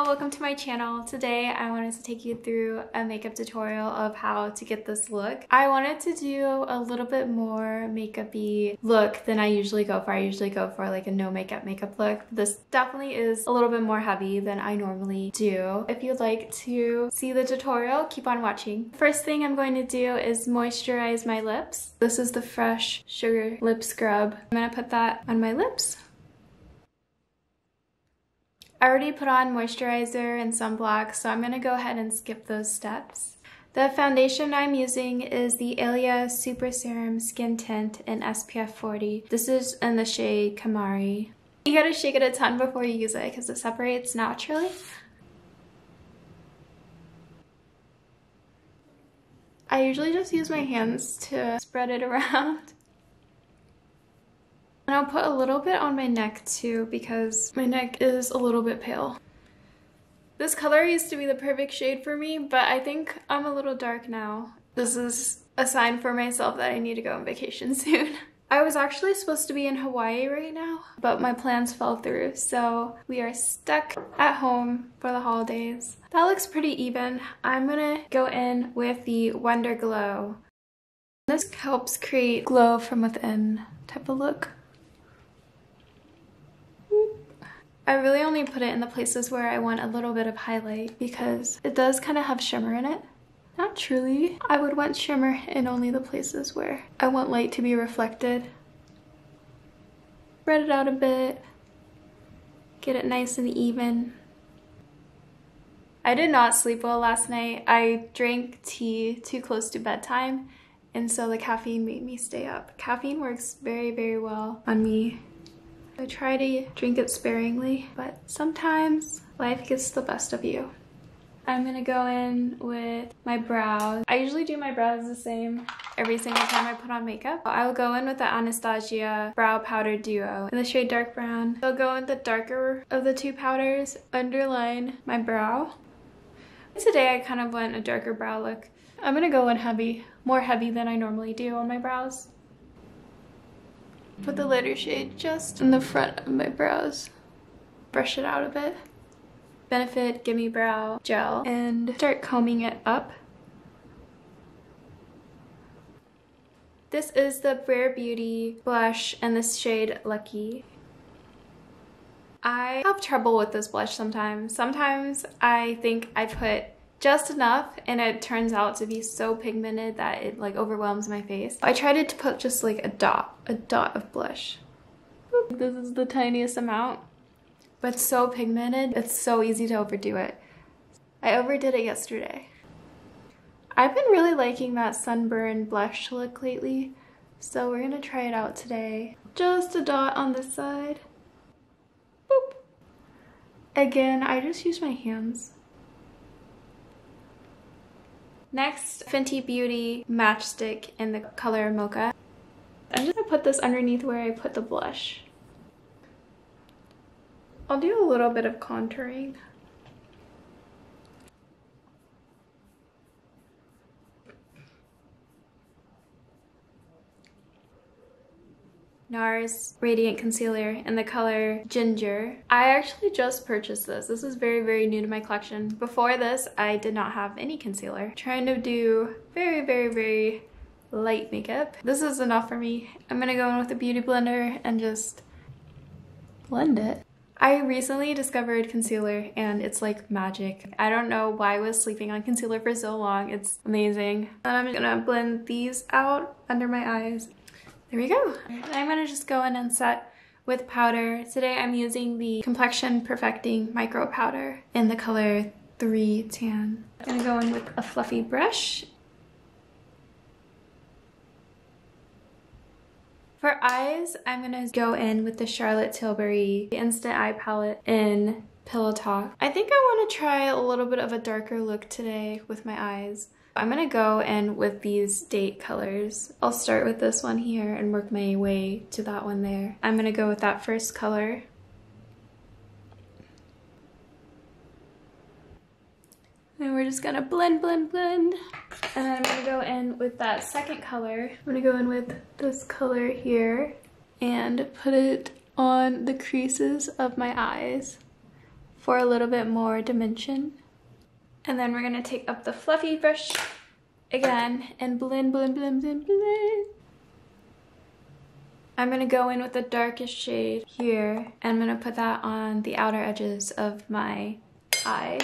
welcome to my channel. Today I wanted to take you through a makeup tutorial of how to get this look. I wanted to do a little bit more makeup-y look than I usually go for. I usually go for like a no makeup look. This definitely is a little bit more heavy than I normally do. If you'd like to see the tutorial, keep on watching. First thing I'm going to do is moisturize my lips. This is the Fresh Sugar Lip Scrub. I'm gonna put that on my lips. I already put on moisturizer and sunblock, so I'm gonna go ahead and skip those steps. The foundation I'm using is the Ilia Super Serum Skin Tint in SPF 40. This is in the shade Kamari. You gotta shake it a ton before you use it because it separates naturally. I usually just use my hands to spread it around. And I'll put a little bit on my neck too because my neck is a little bit pale. This color used to be the perfect shade for me, but I think I'm a little dark now. This is a sign for myself that I need to go on vacation soon. I was actually supposed to be in Hawaii right now, but my plans fell through, so we are stuck at home for the holidays. That looks pretty even. I'm gonna go in with the Wonder Glow. This helps create glow from within type of look. I really only put it in the places where I want a little bit of highlight because it does kind of have shimmer in it. Not truly. I would want shimmer in only the places where I want light to be reflected. Spread it out a bit. Get it nice and even. I did not sleep well last night. I drank tea too close to bedtime, and so the caffeine made me stay up. Caffeine works very, very well on me. I try to drink it sparingly, but sometimes life gets the best of you. I'm gonna go in with my brows. I usually do my brows the same every single time I put on makeup. I'll go in with the Anastasia Brow Powder Duo in the shade Dark Brown. I'll go in the darker of the two powders, underline my brow. Today I kind of went a darker brow look. I'm gonna go in heavy, more heavy than I normally do on my brows. Put the lighter shade just in the front of my brows. Brush it out a bit. Benefit Gimme Brow Gel and start combing it up. This is the Rare Beauty blush in the shade Lucky. I have trouble with this blush sometimes. Sometimes I think I put just enough and it turns out to be so pigmented that it like overwhelms my face. I tried to put just like a dot of blush. This is the tiniest amount, but it's so pigmented, it's so easy to overdo it. I overdid it yesterday. I've been really liking that sunburn blush look lately, so we're gonna try it out today. Just a dot on this side. Boop. Again, I just use my hands. Next, Fenty Beauty Matchstick in the color Mocha. I'm just gonna put this underneath where I put the blush. I'll do a little bit of contouring. NARS Radiant Concealer in the color Ginger. I actually just purchased this. This is very, very new to my collection. Before this, I did not have any concealer. Trying to do very, very, very light makeup. This is enough for me. I'm gonna go in with a beauty blender and just blend it. I recently discovered concealer and it's like magic. I don't know why I was sleeping on concealer for so long. It's amazing. And I'm gonna blend these out under my eyes. There we go. I'm gonna just go in and set with powder. Today I'm using the Complexion Perfecting Micro Powder in the color 3 Tan. I'm gonna go in with a fluffy brush. For eyes, I'm gonna go in with the Charlotte Tilbury Instant Eye Palette in Pillow Talk. I think I wanna try a little bit of a darker look today with my eyes. I'm gonna go in with these date colors. I'll start with this one here and work my way to that one there. I'm gonna go with that first color. And we're just gonna blend, blend, blend. And then I'm gonna go in with that second color. I'm gonna go in with this color here and put it on the creases of my eyes. for a little bit more dimension. And then we're gonna take up the fluffy brush again and blend, blend, blend, blend, blend. I'm gonna go in with the darkest shade here, and I'm gonna put that on the outer edges of my eye.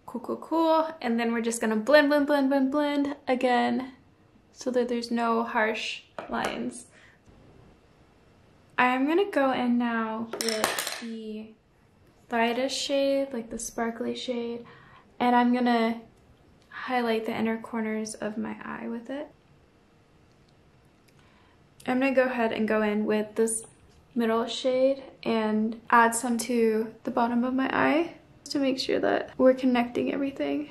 Cool, cool, cool. And then we're just gonna blend, blend, blend, blend, blend again so that there's no harsh lines. I'm gonna go in now with the lightest shade, like the sparkly shade, and I'm gonna highlight the inner corners of my eye with it. I'm gonna go ahead and go in with this middle shade and add some to the bottom of my eye to make sure that we're connecting everything.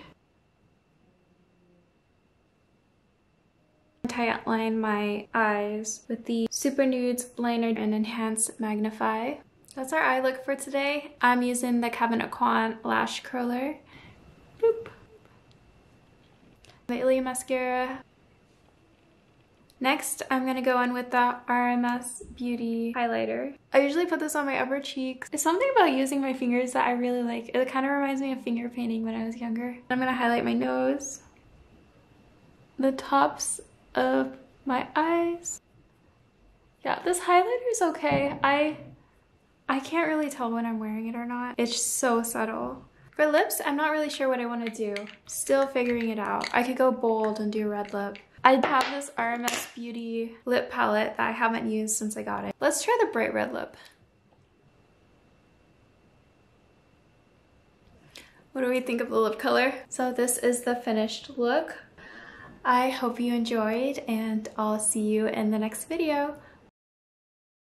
Tight line my eyes with the Super Nudes liner and Enhance Magnify. That's our eye look for today. I'm using the Cabinet Quan lash curler. Boop. Lately mascara. Next, I'm gonna go in with the RMS Beauty highlighter. I usually put this on my upper cheeks. It's something about using my fingers that I really like. It kind of reminds me of finger painting when I was younger. I'm gonna highlight my nose, the tops of my eyes. Yeah, this highlighter is okay. I can't really tell when I'm wearing it or not. It's so subtle. For lips, I'm not really sure what I want to do. Still figuring it out. I could go bold and do red lip. I have this RMS Beauty lip palette that I haven't used since I got it. Let's try the bright red lip. What do we think of the lip color? So this is the finished look. I hope you enjoyed, and I'll see you in the next video.